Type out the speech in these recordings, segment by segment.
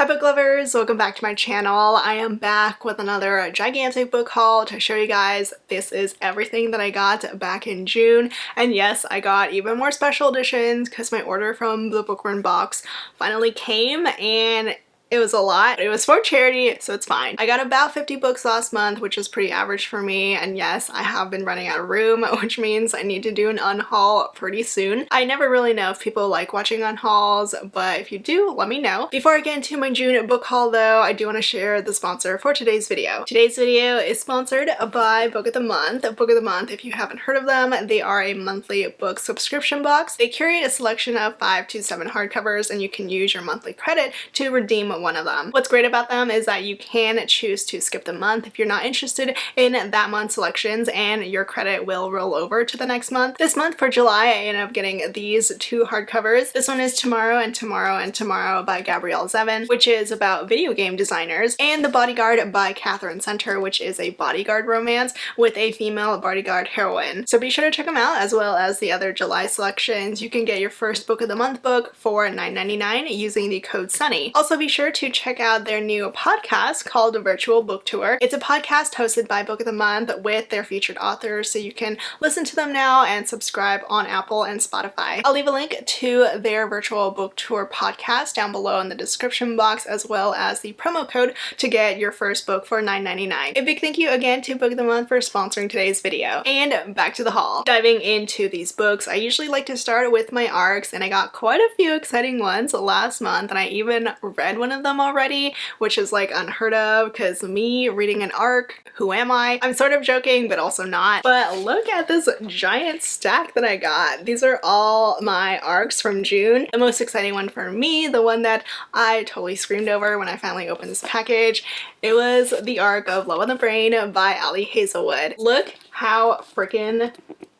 Hi book lovers, welcome back to my channel. I am back with another gigantic book haul to show you guys. This is everything that I got back in June, and yes, I got even more special editions because my order from the Bookworm box finally came, and it was a lot. It was for charity, so it's fine. I got about 50 books last month, which is pretty average for me, and yes, I have been running out of room, which means I need to do an unhaul pretty soon. I never really know if people like watching unhauls, but if you do, let me know. Before I get into my June book haul though, I do want to share the sponsor for today's video. Today's video is sponsored by Book of the Month. Book of the Month, if you haven't heard of them, they are a monthly book subscription box. They curate a selection of 5 to 7 hardcovers, and you can use your monthly credit to redeem one of them. What's great about them is that you can choose to skip the month if you're not interested in that month's selections, and your credit will roll over to the next month. This month for July, I ended up getting these 2 hardcovers. This one is Tomorrow and Tomorrow and Tomorrow by Gabrielle Zevin, which is about video game designers, and The Bodyguard by Catherine Center, which is a bodyguard romance with a female bodyguard heroine. So be sure to check them out, as well as the other July selections. You can get your first Book of the Month book for $9.99 using the code SUNNY. Also be sure to check out their new podcast called Virtual Book Tour. It's a podcast hosted by Book of the Month with their featured authors, so you can listen to them now and subscribe on Apple and Spotify. I'll leave a link to their Virtual Book Tour podcast down below in the description box, as well as the promo code to get your first book for $9.99. A big thank you again to Book of the Month for sponsoring today's video. And back to the haul. Diving into these books, I usually like to start with my ARCs, and I got quite a few exciting ones last month, and I even read one of them already, which is like unheard of because me reading an ARC, who am I? I'm sort of joking, but also not. But look at this giant stack that I got. These are all my ARCs from June. The most exciting one for me, the one that I totally screamed over when I finally opened this package, it was the ARC of Love on the Brain by Elle Hazelwood. Look how freaking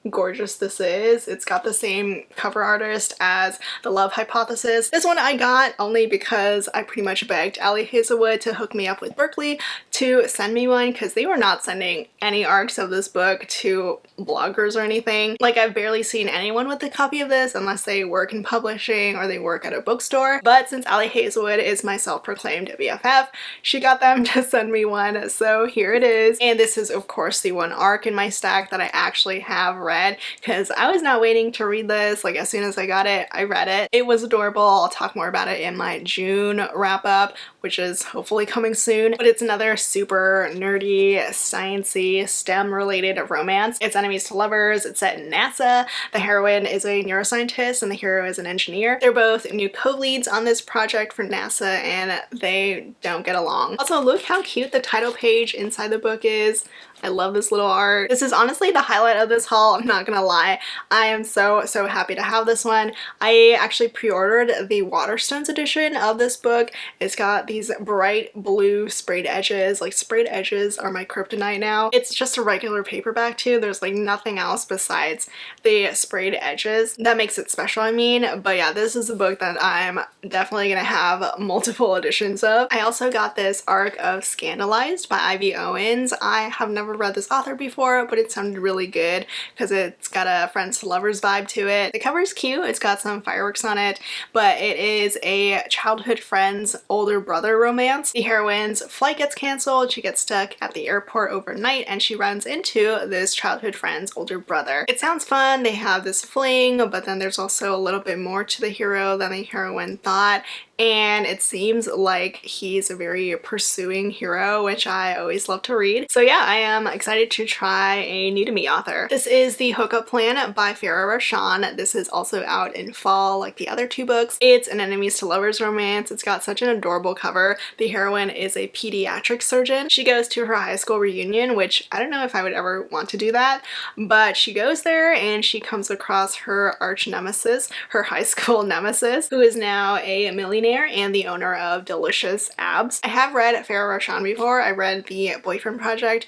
gorgeous this is. It's got the same cover artist as The Love Hypothesis. This one I got only because I pretty much begged Elle Hazelwood to hook me up with Berkeley to send me one, because they were not sending any ARCs of this book to bloggers or anything. Like, I've barely seen anyone with a copy of this unless they work in publishing or they work at a bookstore. But since Elle Hazelwood is my self-proclaimed BFF, she got them to send me one, so here it is. And this is of course the one ARC in my stack that I actually have read, because I was not waiting to read this. Like, as soon as I got it, I read it. It was adorable. I'll talk more about it in my June wrap up, which is hopefully coming soon. But it's another super nerdy, sciencey, STEM related romance. It's enemies to lovers. It's set in NASA. The heroine is a neuroscientist and the hero is an engineer. They're both new co-leads on this project for NASA, and they don't get along. Also, look how cute the title page inside the book is. I love this little art. This is honestly the highlight of this haul, I'm not gonna lie. I am so happy to have this one. I actually pre-ordered the Waterstones edition of this book. It's got these bright blue sprayed edges. Like, sprayed edges are my kryptonite now. It's just a regular paperback too. There's like nothing else besides the sprayed edges. That makes it special, I mean. But yeah, this is a book that I'm definitely gonna have multiple editions of. I also got this ARC of Scandalized by Ivy Owens. I have never read this author before, but it sounded really good because it's got a friends to lovers vibe to it. The cover is cute. It's got some fireworks on it, but it is a childhood friend's older brother romance. The heroine's flight gets canceled. She gets stuck at the airport overnight, and she runs into this childhood friend's older brother. It sounds fun. They have this fling, but then there's also a little bit more to the hero than the heroine thought. And it seems like he's a very pursuing hero, which I always love to read. So yeah, I am excited to try a new to me author. This is The Hookup Plan by Farah Rashan. This is also out in fall like the other 2 books. It's an enemies to lovers romance. It's got such an adorable cover. The heroine is a pediatric surgeon. She goes to her high school reunion, which I don't know if I would ever want to do that, but she goes there and she comes across her arch nemesis, her high school nemesis, who is now a millionaire and the owner of Delicious Abs. I have read Farah Rashan before. I read The Boyfriend Project.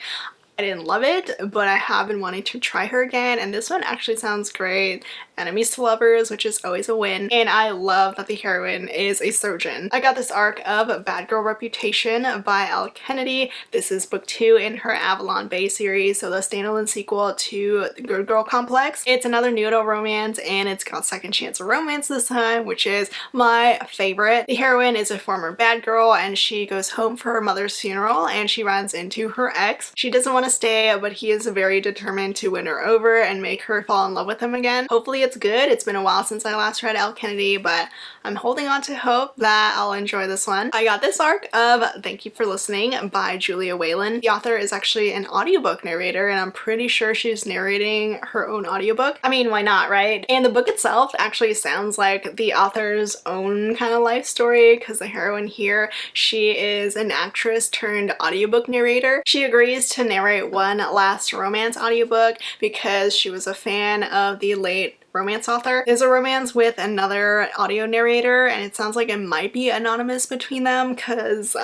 I didn't love it, but I have been wanting to try her again, and this one actually sounds great. enemies to lovers, which is always a win, and I love that the heroine is a surgeon. I got this arc of Bad Girl Reputation by Elle Kennedy. This is book 2 in her Avalon Bay series, so the standalone sequel to the Good Girl Complex. It's another new adult romance, and it's got second chance romance this time, which is my favorite. The heroine is a former bad girl, and she goes home for her mother's funeral, and she runs into her ex. She doesn't want to stay, but he is very determined to win her over and make her fall in love with him again. Hopefully it's good. It's been a while since I last read Elle Kennedy, but I'm holding on to hope that I'll enjoy this one. I got this arc of Thank You for Listening by Julia Whalen. The author is actually an audiobook narrator, and I'm pretty sure she's narrating her own audiobook. I mean, why not, right? And the book itself actually sounds like the author's own kind of life story, because the heroine here, she is an actress turned audiobook narrator. She agrees to narrate one last romance audiobook because she was a fan of the late romance author. There's a romance with another audio narrator, and it sounds like it might be anonymous between them because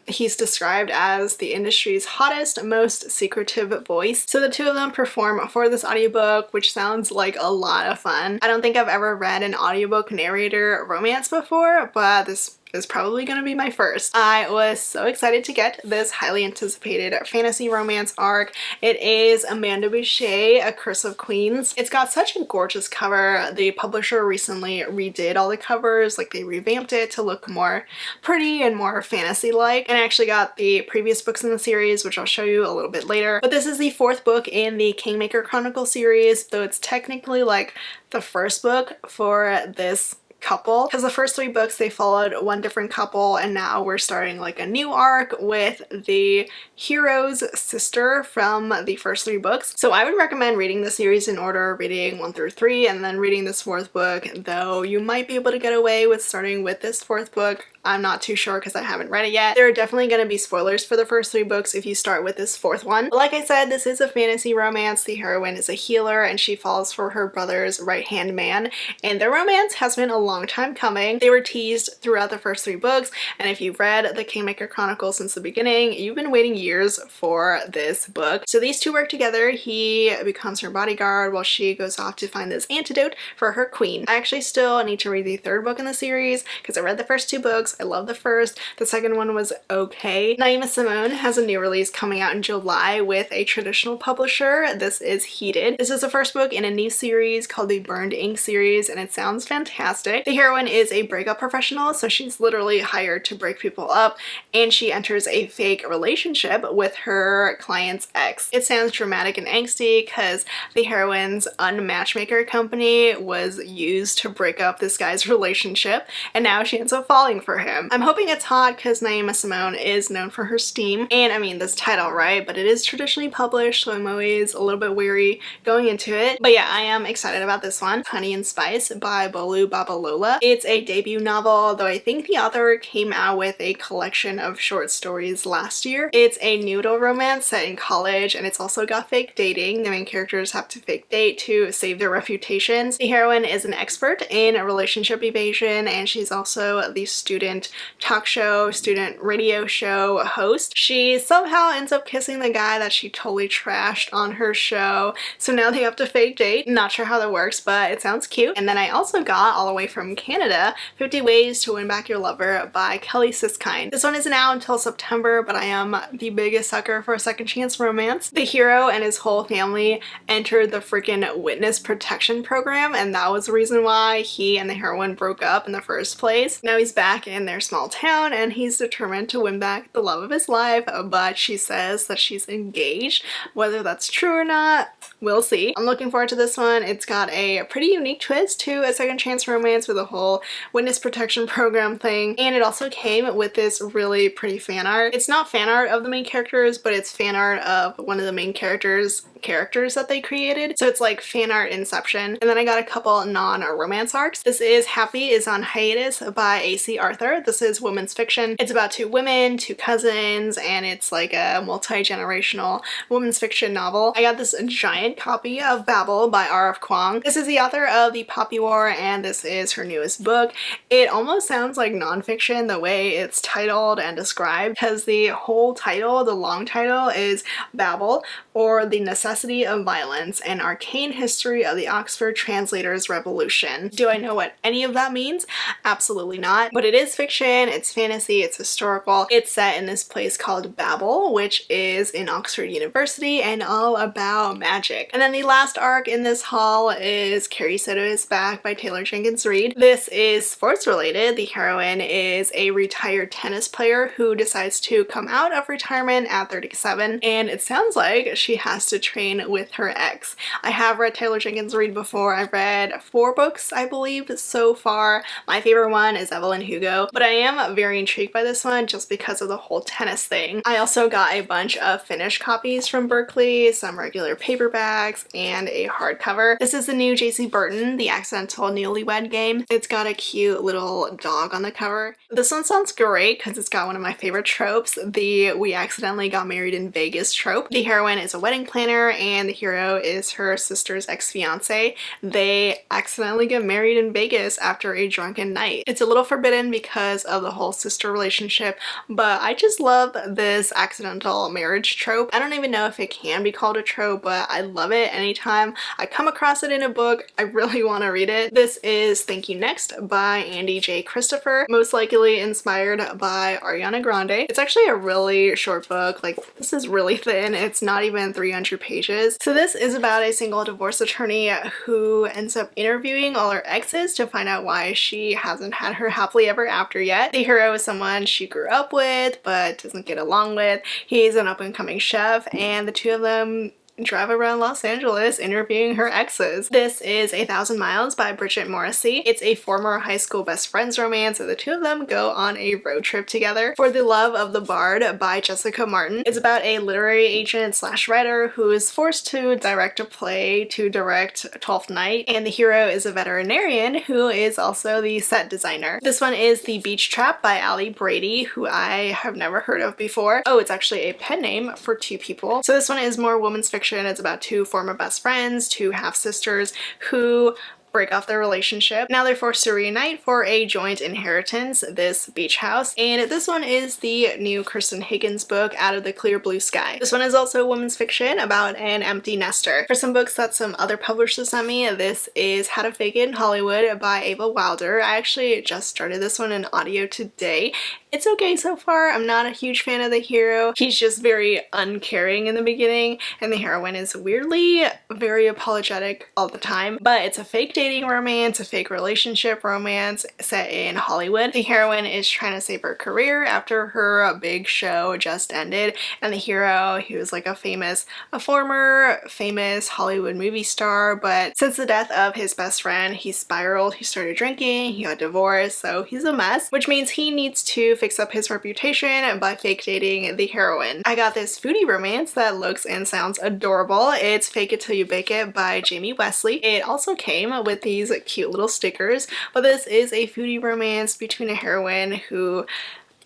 he's described as the industry's hottest, most secretive voice. So the two of them perform for this audiobook, which sounds like a lot of fun. I don't think I've ever read an audiobook narrator romance before, but this is probably gonna be my first. I was so excited to get this highly anticipated fantasy romance arc. It is Amanda Boucher, A Curse of Queens. It's got such a gorgeous cover. The publisher recently redid all the covers, like they revamped it to look more pretty and more fantasy-like. And I actually got the previous books in the series, which I'll show you a little bit later. But this is the 4th book in the Kingmaker Chronicle series, though it's technically like the first book for this couple, because the first 3 books they followed one different couple, and now we're starting like a new arc with the hero's sister from the first 3 books. So I would recommend reading the series in order, reading 1 through 3 and then reading this 4th book, though you might be able to get away with starting with this 4th book. I'm not too sure because I haven't read it yet. There are definitely going to be spoilers for the first 3 books if you start with this 4th one. But like I said, this is a fantasy romance. The heroine is a healer, and she falls for her brother's right-hand man, and their romance has been a long time coming. They were teased throughout the first 3 books, and if you've read the Kingmaker Chronicles since the beginning, you've been waiting years for this book. So these two work together. He becomes her bodyguard while she goes off to find this antidote for her queen. I actually still need to read the 3rd book in the series because I read the first 2 books. I love the first. The second one was okay. Naima Simone has a new release coming out in July with a traditional publisher. This is Heated. This is the first book in a new series called the Burned Ink series, and it sounds fantastic. The heroine is a breakup professional, so she's literally hired to break people up, and she enters a fake relationship with her client's ex. It sounds dramatic and angsty because the heroine's unmatchmaker company was used to break up this guy's relationship, and now she ends up falling for him. I'm hoping it's hot because Naima Simone is known for her steam, and I mean this title, right? But it is traditionally published, so I'm always a little bit wary going into it. But yeah, I am excited about this one. Honey and Spice by Bolu Babalola. It's a debut novel, though I think the author came out with a collection of short stories last year. It's a noodle romance set in college, and it's also got fake dating. The main characters have to fake date to save their reputations. The heroine is an expert in relationship evasion, and she's also the student talk show, student radio show host. She somehow ends up kissing the guy that she totally trashed on her show, so now they have to fake date. Not sure how that works, but it sounds cute. And then I also got, all the way from Canada, 50 Ways to Win Back Your Lover by Kelly Siskind. This one isn't out until September, but I am the biggest sucker for a second chance romance. The hero and his whole family entered the freaking witness protection program, and that was the reason why he and the heroine broke up in the first place. Now he's back in their small town, and he's determined to win back the love of his life, but she says that she's engaged. Whether that's true or not, we'll see. I'm looking forward to this one. It's got a pretty unique twist to a second chance romance with a whole witness protection program thing, and it also came with this really pretty fan art. It's not fan art of the main characters, but it's fan art of one of the main characters that they created, so it's like fan art inception. And then I got a couple non-romance arcs. This is Happy is on Hiatus by A.C. Arthur. This is women's fiction. It's about 2 women, 2 cousins, and it's like a multi-generational women's fiction novel. I got this giant signed copy of Babel by R.F. Kuang. This is the author of The Poppy War, and this is her newest book. It almost sounds like nonfiction the way it's titled and described, because the whole title, the long title, is Babel, or The Necessity of Violence, an Arcane History of the Oxford Translators' Revolution. Do I know what any of that means? Absolutely not. But it is fiction, it's fantasy, it's historical. It's set in this place called Babel, which is in Oxford University and all about magic. And then the last arc in this haul is Carrie Soto is Back by Taylor Jenkins Reid. This is sports related. The heroine is a retired tennis player who decides to come out of retirement at 37, and it sounds like she has to train with her ex. I have read Taylor Jenkins Reid before. I've read 4 books, I believe, so far. My favorite one is Evelyn Hugo, but I am very intrigued by this one just because of the whole tennis thing. I also got a bunch of finished copies from Berkeley, some regular paperbacks, and a hardcover. This is the new J.C. Burton, The Accidental Newlywed Game. It's got a cute little dog on the cover. This one sounds great because it's got one of my favorite tropes, the we accidentally got married in Vegas trope. The heroine is a wedding planner and the hero is her sister's ex-fiance. They accidentally get married in Vegas after a drunken night. It's a little forbidden because of the whole sister relationship, but I just love this accidental marriage trope. I don't even know if it can be called a trope, but I love it. Anytime I come across it in a book, I really want to read it. This is Thank You Next by Andy J. Christopher, most likely inspired by Ariana Grande. It's actually a really short book. Like, this is really thin. It's not even 300 pages. So this is about a single divorce attorney who ends up interviewing all her exes to find out why she hasn't had her happily ever after yet. The hero is someone she grew up with but doesn't get along with. He's an up-and-coming chef, and the two of them drive around Los Angeles interviewing her exes. This is 1,000 Miles by Bridget Morrissey. It's a former high school best friends romance, and the two of them go on a road trip together. For the Love of the Bard by Jessica Martin. It's about a literary agent slash writer who is forced to direct a play to direct Twelfth Night, and the hero is a veterinarian who is also the set designer. This one is The Beach Trap by Allie Brady, who I have never heard of before. Oh, it's actually a pen name for 2 people. So this one is more women's fiction. It's about 2 former best friends, 2 half-sisters who break off their relationship. Now they're forced to reunite for a joint inheritance, this beach house. And this one is the new Kirsten Higgins book, Out of the Clear Blue Sky. This one is also women's fiction about an empty nester. For some books that some other publishers sent me, this is How to Fake It in Hollywood by Ava Wilder. I actually just started this one in audio today. It's okay so far. I'm not a huge fan of the hero. He's just very uncaring in the beginning, and the heroine is weirdly very apologetic all the time. But it's a fake dating romance, a fake relationship romance set in Hollywood. The heroine is trying to save her career after her big show just ended, and the hero, he was like a former famous Hollywood movie star, but since the death of his best friend, he spiraled, he started drinking, he got divorced, so he's a mess, which means he needs to fix up his reputation by fake dating the heroine. I got this foodie romance that looks and sounds adorable. It's Fake It Till You Bake It by Jamie Wesley. It also came with these cute little stickers, but this is a foodie romance between a heroine who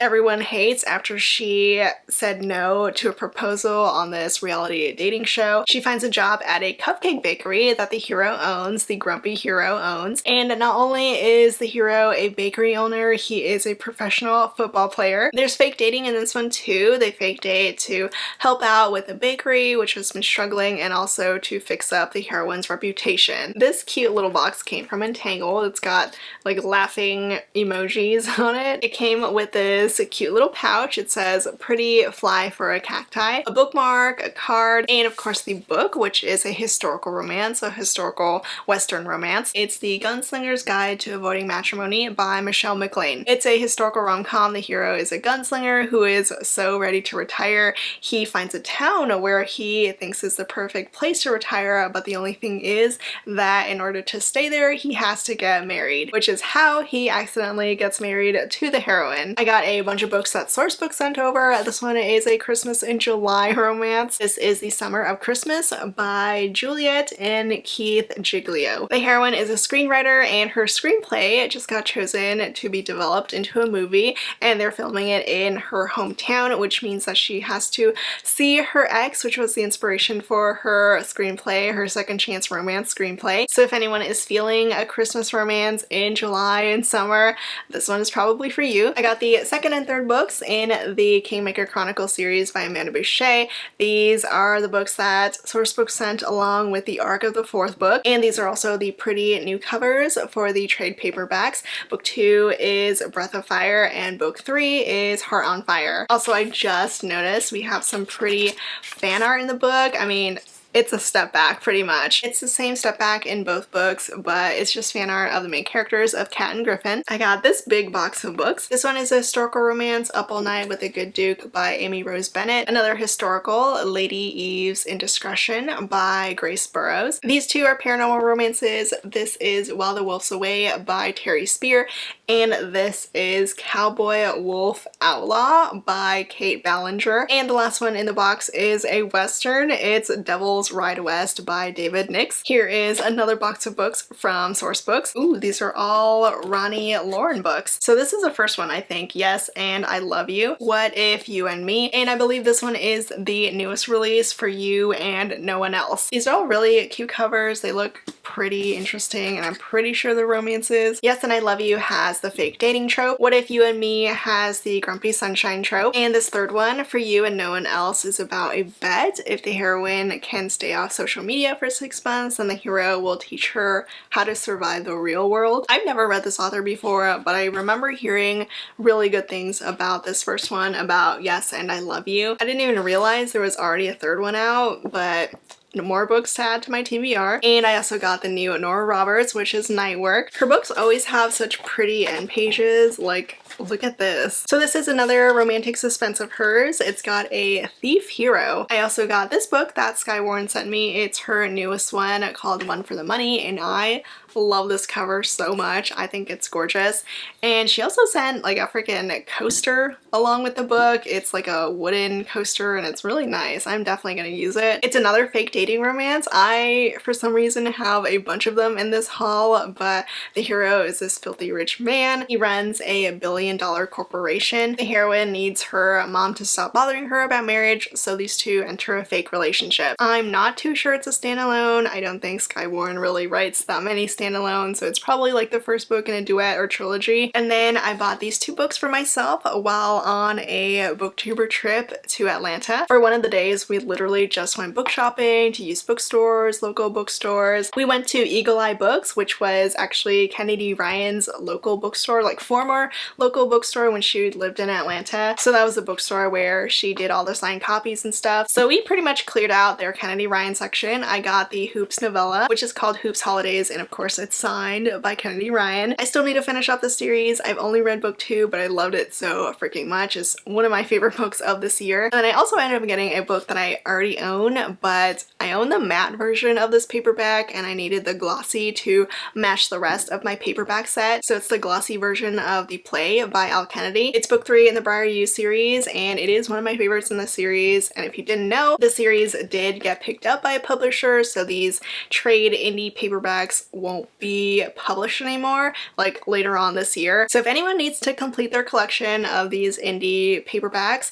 everyone hates after she said no to a proposal on this reality dating show. She finds a job at a cupcake bakery that the hero owns, the grumpy hero owns. And not only is the hero a bakery owner, he is a professional football player. There's fake dating in this one too. They fake date to help out with the bakery, which has been struggling, and also to fix up the heroine's reputation. This cute little box came from Entangled. It's got like laughing emojis on it. It came with this cute little pouch. It says "Pretty Fly for a Cacti," a bookmark, a card, and of course the book, which is a historical romance, a historical Western romance. It's The Gunslinger's Guide to Avoiding Matrimony by Michelle McLean. It's a historical rom-com. The hero is a gunslinger who is so ready to retire. He finds a town where he thinks is the perfect place to retire, but the only thing is that in order to stay there, he has to get married, which is how he accidentally gets married to the heroine. I got a a bunch of books that Sourcebook sent over. This one is a Christmas in July romance. This is The Summer of Christmas by Juliet and Keith Giglio. The heroine is a screenwriter and her screenplay just got chosen to be developed into a movie, and they're filming it in her hometown, which means that she has to see her ex, which was the inspiration for her screenplay, her second chance romance screenplay. So if anyone is feeling a Christmas romance in July and summer, this one is probably for you. I got the second and third books in the Kingmaker Chronicles series by Amanda Boucher. These are the books that Sourcebook sent along with the arc of the fourth book, and these are also the pretty new covers for the trade paperbacks. Book 2 is Breath of Fire and book 3 is Heart on Fire. Also, I just noticed we have some pretty fan art in the book. I mean, it's a step back pretty much. It's the same step back in both books, but it's just fan art of the main characters of Cat and Griffin. I got this big box of books. This one is a historical romance, Up All Night with a Good Duke by Amy Rose Bennett. Another historical, Lady Eve's Indiscretion by Grace Burrows. These two are paranormal romances. This is While the Wolf's Away by Terry Spear, and this is Cowboy Wolf Outlaw by Kate Ballinger. And the last one in the box is a Western. It's Devil's Ride West by David Nix. Here is another box of books from Sourcebooks. Ooh, these are all Ronnie Lauren books. So this is the first one, I think. Yes, and I Love You. What If You and Me? And I believe this one is the newest release, For You and No One Else. These are all really cute covers. They look pretty interesting, and I'm pretty sure the romances. Yes, and I Love You has the fake dating trope. What If You and Me has the grumpy sunshine trope. And this third one, For You and No One Else, is about a bet. If the heroine can stay off social media for 6 months, then the hero will teach her how to survive the real world. I've never read this author before, but I remember hearing really good things about this first one, about Yes and I Love You. I didn't even realize there was already a third one out, but more books to add to my TBR. And I also got the new Nora Roberts, which is Night Work. Her books always have such pretty end pages, like look at this. So this is another romantic suspense of hers. It's got a thief hero. I also got this book that Skye Warren sent me. It's her newest one called One for the Money, and I love this cover so much. I think it's gorgeous. And she also sent like a freaking coaster along with the book. It's like a wooden coaster and it's really nice. I'm definitely gonna use it. It's another fake dating romance. I, for some reason, have a bunch of them in this haul, but the hero is this filthy rich man. He runs a billion-dollar corporation. The heroine needs her mom to stop bothering her about marriage, so these two enter a fake relationship. I'm not too sure it's a standalone. I don't think Skye Warren really writes that many standalone, so it's probably like the first book in a duet or trilogy. And then I bought these two books for myself while on a booktuber trip to Atlanta. For one of the days, we literally just went book shopping to used bookstores, local bookstores. We went to Eagle Eye Books, which was actually Kennedy Ryan's local bookstore, like former local bookstore when she lived in Atlanta. So that was a bookstore where she did all the signed copies and stuff. So we pretty much cleared out their Kennedy Ryan section. I got the Hoops novella, which is called Hoops Holidays, and of course it's signed by Kennedy Ryan. I still need to finish up the series. I've only read book 2, but I loved it so freaking much. It's one of my favorite books of this year. And then I also ended up getting a book that I already own, but I own the matte version of this paperback and I needed the glossy to match the rest of my paperback set. So it's the glossy version of The Play by Elle Kennedy. It's book 3 in the Briar U series, and it is one of my favorites in the series. And if you didn't know, the series did get picked up by a publisher, so these trade indie paperbacks won't be published anymore, like later on this year. So if anyone needs to complete their collection of these indie paperbacks,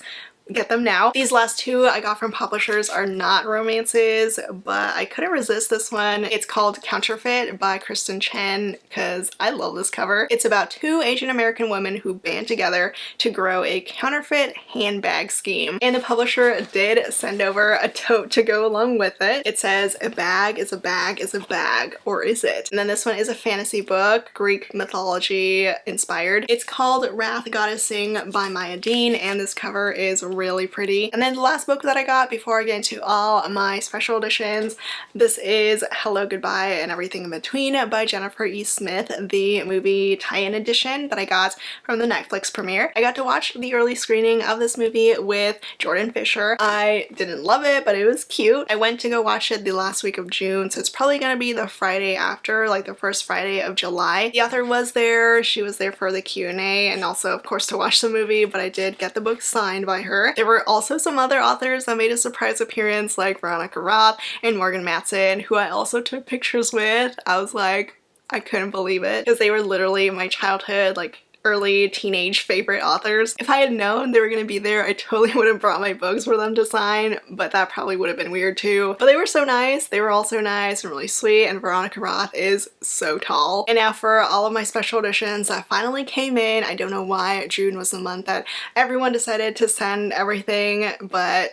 get them now. These last two I got from publishers are not romances, but I couldn't resist this one. It's called Counterfeit by Kristen Chen because I love this cover. It's about two Asian American women who band together to grow a counterfeit handbag scheme. And the publisher did send over a tote to go along with it. It says, "A bag is a bag is a bag, or is it?" And then this one is a fantasy book, Greek mythology inspired. It's called Wrath Goddess Sing by Maya Dean, and this cover is really pretty. And then the last book that I got before I get into all my special editions, this is Hello, Goodbye, and Everything in Between by Jennifer E. Smith, the movie tie-in edition that I got from the Netflix premiere. I got to watch the early screening of this movie with Jordan Fisher. I didn't love it, but it was cute. I went to go watch it the last week of June, so it's probably gonna be the Friday after, like the first Friday of July. The author was there, she was there for the Q&A, and also of course to watch the movie, but I did get the book signed by her. There were also some other authors that made a surprise appearance, like Veronica Roth and Morgan Matson, who I also took pictures with. I was like, I couldn't believe it, because they were literally my childhood, like early teenage favorite authors. If I had known they were gonna be there, I totally would have brought my books for them to sign, but that probably would have been weird too. But they were so nice. They were all so nice and really sweet, and Veronica Roth is so tall. And now for all of my special editions that finally came in. I don't know why June was the month that everyone decided to send everything, but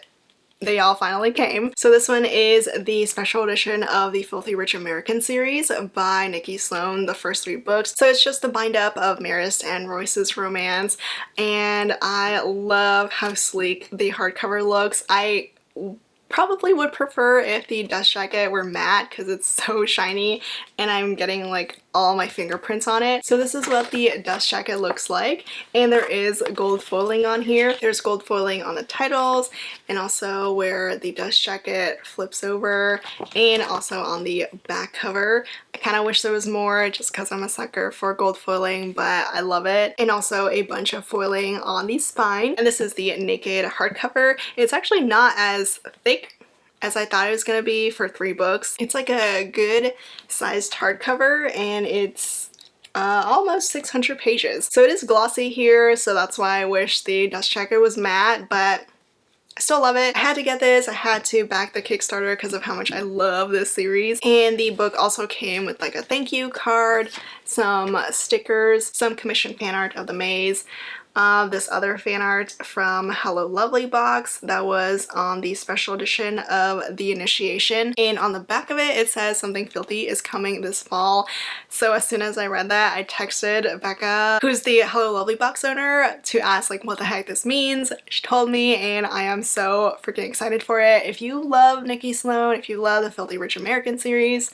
they all finally came. So this one is the special edition of the Filthy Rich American series by Nikki Sloan, the first 3 books. So it's just the bind up of Marist and Royce's romance, and I love how sleek the hardcover looks. I probably would prefer if the dust jacket were matte because it's so shiny and I'm getting like all my fingerprints on it. So this is what the dust jacket looks like, and there is gold foiling on here. There's gold foiling on the titles and also where the dust jacket flips over, and also on the back cover. I kind of wish there was more just because I'm a sucker for gold foiling, but I love it. And also a bunch of foiling on the spine. And this is the naked hardcover. It's actually not as thick as I thought it was gonna be for 3 books. It's like a good sized hardcover, and it's almost 600 pages. So it is glossy here, so that's why I wish the dust jacket was matte, but I still love it. I had to get this. I had to back the Kickstarter because of how much I love this series. And the book also came with like a thank you card, some stickers, some commissioned fan art of the maze, this other fan art from Hello Lovely box that was on the special edition of The Initiation, and on the back of it says something filthy is coming this fall. So as soon as I read that, I texted Becca, who's the Hello Lovely box owner, to ask like what the heck this means. She told me, and I am so freaking excited for it. If you love Nikki Sloan, if you love the Filthy Rich American series,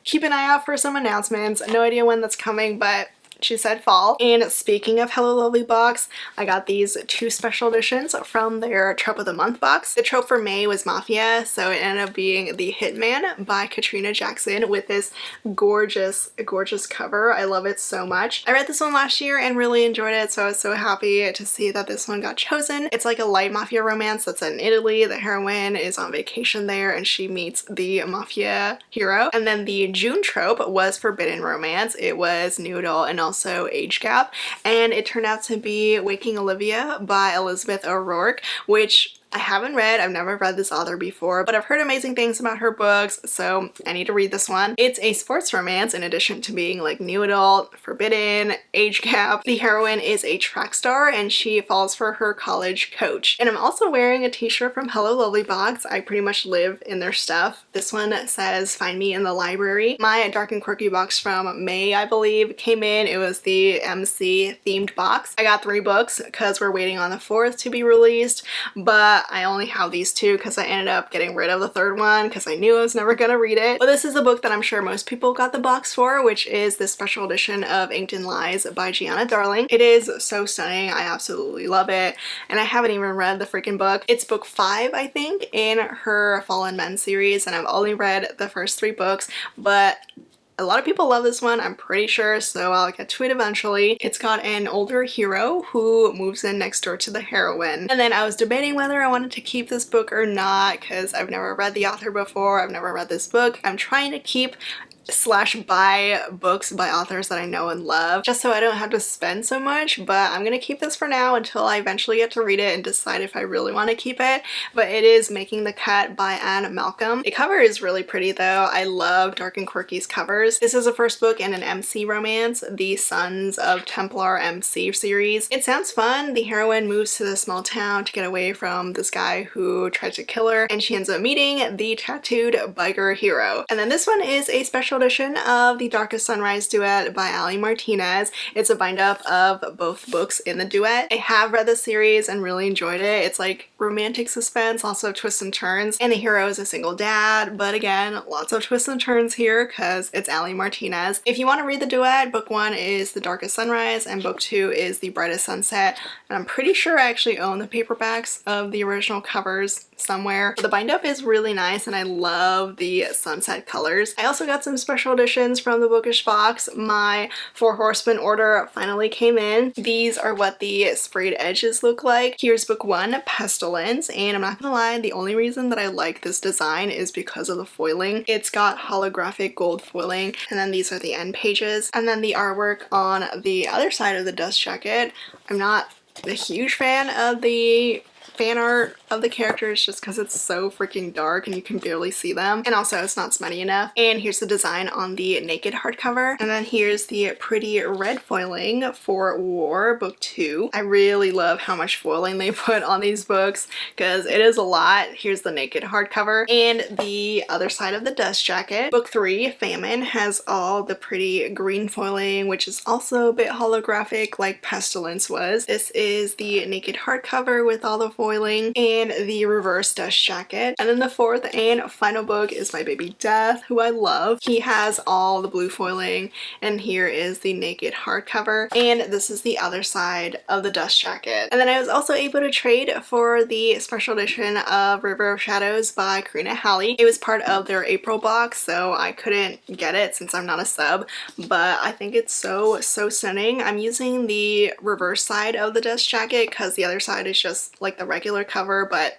keep an eye out for some announcements. No idea when that's coming, but she said fall. And speaking of Hello Lovely box, I got these 2 special editions from their trope of the month box. The trope for May was Mafia, so it ended up being The Hitman by Katrina Jackson with this gorgeous cover. I love it so much. I read this one last year and really enjoyed it, so I was so happy to see that this one got chosen. It's like a light mafia romance that's in Italy. The heroine is on vacation there and she meets the mafia hero. And then the June trope was forbidden romance. It was new adult and also age gap, and it turned out to be Waking Olivia by Elizabeth O'Rourke, which I haven't read. I've never read this author before, but I've heard amazing things about her books, so I need to read this one. It's a sports romance in addition to being like new adult, forbidden, age gap. The heroine is a track star and she falls for her college coach. And I'm also wearing a t-shirt from Hello Lovely box. I pretty much live in their stuff. This one says find me in the library. My dark and quirky box from May, I believe, came in. It was the MC themed box. I got 3 books because we're waiting on the 4th to be released, but I only have these 2 because I ended up getting rid of the 3rd one because I knew I was never gonna read it. But this is a book that I'm sure most people got the box for, which is this special edition of Inked in Lies by Gianna Darling. It is so stunning. I absolutely love it, and I haven't even read the freaking book. It's book 5, I think, in her Fallen Men series, and I've only read the first 3 books, but a lot of people love this one, I'm pretty sure, so I'll get to it eventually. It's got an older hero who moves in next door to the heroine. And then I was debating whether I wanted to keep this book or not because I've never read the author before. I've never read this book. I'm trying to keep / buy books by authors that I know and love just so I don't have to spend so much, but I'm gonna keep this for now until I eventually get to read it and decide if I really want to keep it. But it is Making the Cut by Anne Malcolm. The cover is really pretty though. I love Dark and Quirky's covers. This is the first book in an MC romance, the Sons of Templar MC series. It sounds fun. The heroine moves to the small town to get away from this guy who tried to kill her, and she ends up meeting the tattooed biker hero. And then this one is a special special edition of The Darkest Sunrise duet by Elle Martinez. It's a bind up of both books in the duet. I have read the series and really enjoyed it. It's like romantic suspense, lots of twists and turns, and the hero is a single dad, but again, lots of twists and turns here because it's Elle Martinez. If you want to read the duet, book 1 is The Darkest Sunrise and book 2 is The Brightest Sunset, and I'm pretty sure I actually own the paperbacks of the original covers somewhere. But the bind up is really nice and I love the sunset colors. I also got some special editions from the bookish box. My Four Horsemen order finally came in. These are what the sprayed edges look like. Here's book 1, Pestilence, and I'm not gonna lie, the only reason that I like this design is because of the foiling. It's got holographic gold foiling, and then these are the end pages, and then the artwork on the other side of the dust jacket. I'm not a huge fan of the fan art of the characters just because it's so freaking dark and you can barely see them, and also it's not smutty enough. And here's the design on the naked hardcover, and then here's the pretty red foiling for War book 2. I really love how much foiling they put on these books because it is a lot. Here's the naked hardcover and the other side of the dust jacket. Book 3, Famine, has all the pretty green foiling, which is also a bit holographic like Pestilence was. This is the naked hardcover with all the foiling and the reverse dust jacket. And then the fourth and final book is my baby Death, who I love. He has all the blue foiling, and here is the naked hardcover, and this is the other side of the dust jacket. And then I was also able to trade for the special edition of River of Shadows by Karina Halley. It was part of their April box, so I couldn't get it since I'm not a sub, but I think it's so stunning. I'm using the reverse side of the dust jacket because the other side is just like the regular cover but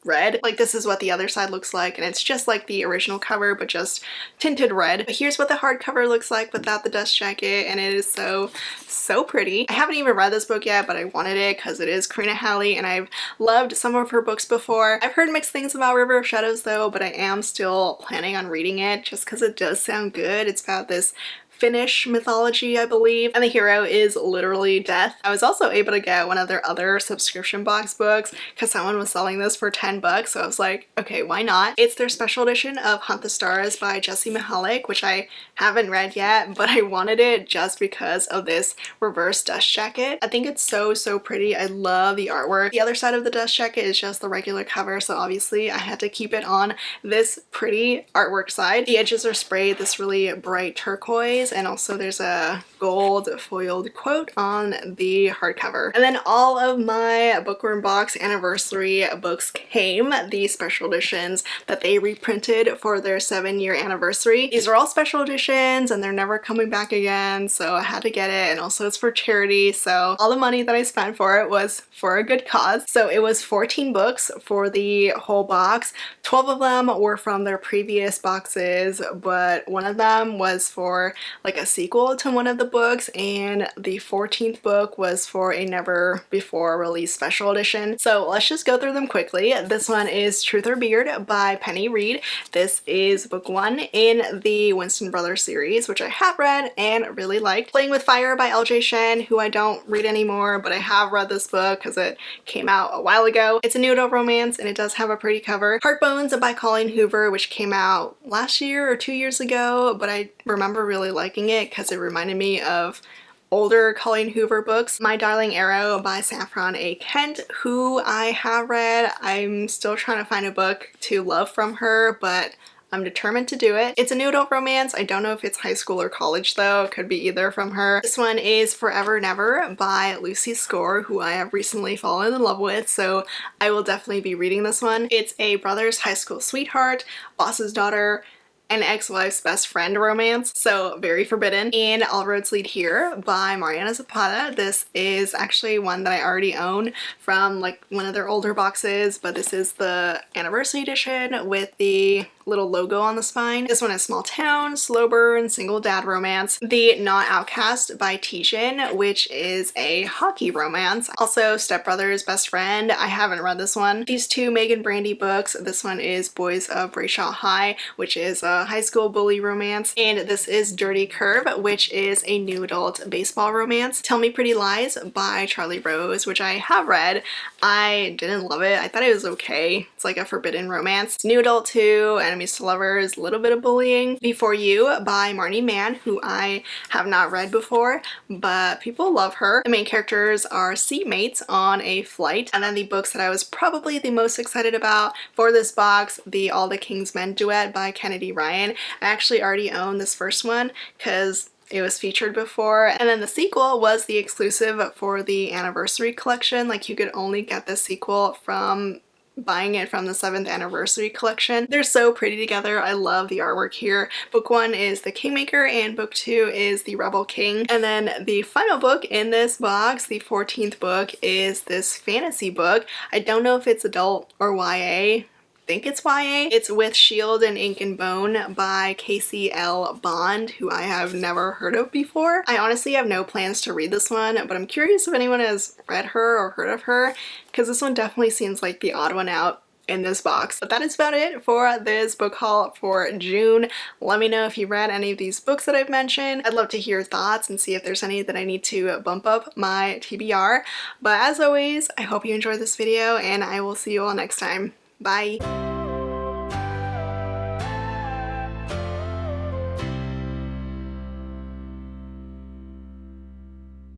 red. Like, this is what the other side looks like, and it's just like the original cover but just tinted red. But here's what the hardcover looks like without the dust jacket, and it is so pretty. I haven't even read this book yet, but I wanted it because it is Karina Halley and I've loved some of her books before. I've heard mixed things about River of Shadows though, but I am still planning on reading it just because it does sound good. It's about this Finnish mythology, I believe, and the hero is literally death. I was also able to get one of their other subscription box books because someone was selling this for 10 bucks, so I was like, okay, why not? It's their special edition of Hunt the Stars by Jessie Mihalik, which I haven't read yet, but I wanted it just because of this reverse dust jacket. I think it's so pretty. I love the artwork. The other side of the dust jacket is just the regular cover, so obviously I had to keep it on this pretty artwork side. The edges are sprayed this really bright turquoise, and also there's a gold foiled quote on the hardcover. And then all of my Bookworm Box anniversary books came, the special editions that they reprinted for their 7-year anniversary. These are all special editions and they're never coming back again, so I had to get it, and also it's for charity, so all the money that I spent for it was for a good cause. So it was 14 books for the whole box. 12 of them were from their previous boxes, but one of them was for like a sequel to one of the books, and the 14th book was for a never before released special edition. So let's just go through them quickly. This one is Truth or Beard by Penny Reed. This is book 1 in the Winston Brothers series, which I have read and really liked. Playing with Fire by LJ Shen, who I don't read anymore, but I have read this book because it came out a while ago. It's a nude romance and it does have a pretty cover. Heartbones by Colleen Hoover, which came out last year or 2 years ago, but I remember really liking it because it reminded me of older Colleen Hoover books. My Darling Arrow by Saffron A. Kent, who I have read. I'm still trying to find a book to love from her, but I'm determined to do it. It's a nude romance. I don't know if it's high school or college though. It could be either from her. This one is Forever Never by Lucy Score, who I have recently fallen in love with, so I will definitely be reading this one. It's a brother's high school sweetheart, boss's daughter, an ex-wife's best friend romance, so very forbidden. And All Roads Lead Here by Mariana Zapata. This is actually one that I already own from like one of their older boxes, but this is the anniversary edition with the little logo on the spine. This one is Small Town, Slow Burn, Single Dad Romance. The Not Outcast by Tijin, which is a hockey romance. Also Step Brothers Best Friend. I haven't read this one. These two Megan Brandy books. This one is Boys of Brayshaw High, which is a a high school bully romance, and this is Dirty Curve, which is a new adult baseball romance. Tell Me Pretty Lies by Charlie Rose, which I have read. I didn't love it. I thought it was okay. It's like a forbidden romance. New adult too, enemies to lovers, a little bit of bullying. Before You by Marnie Mann, who I have not read before, but people love her. The main characters are seatmates on a flight, and then the books that I was probably the most excited about for this box, the All the King's Men duet by Kennedy Ryan. I actually already own this first one because it was featured before, and then the sequel was the exclusive for the anniversary collection. Like, you could only get the sequel from buying it from the 7th anniversary collection. They're so pretty together. I love the artwork here. Book 1 is The Kingmaker and book 2 is The Rebel King. And then the final book in this box, the 14th book, is this fantasy book. I don't know if it's adult or YA. Think it's YA. It's With Shield and Ink and Bone by Casey L. Bond, who I have never heard of before. I honestly have no plans to read this one, but I'm curious if anyone has read her or heard of her, because this one definitely seems like the odd one out in this box. But that is about it for this book haul for June. Let me know if you read any of these books that I've mentioned. I'd love to hear your thoughts and see if there's any that I need to bump up my TBR. But as always, I hope you enjoyed this video, and I will see you all next time. Bye!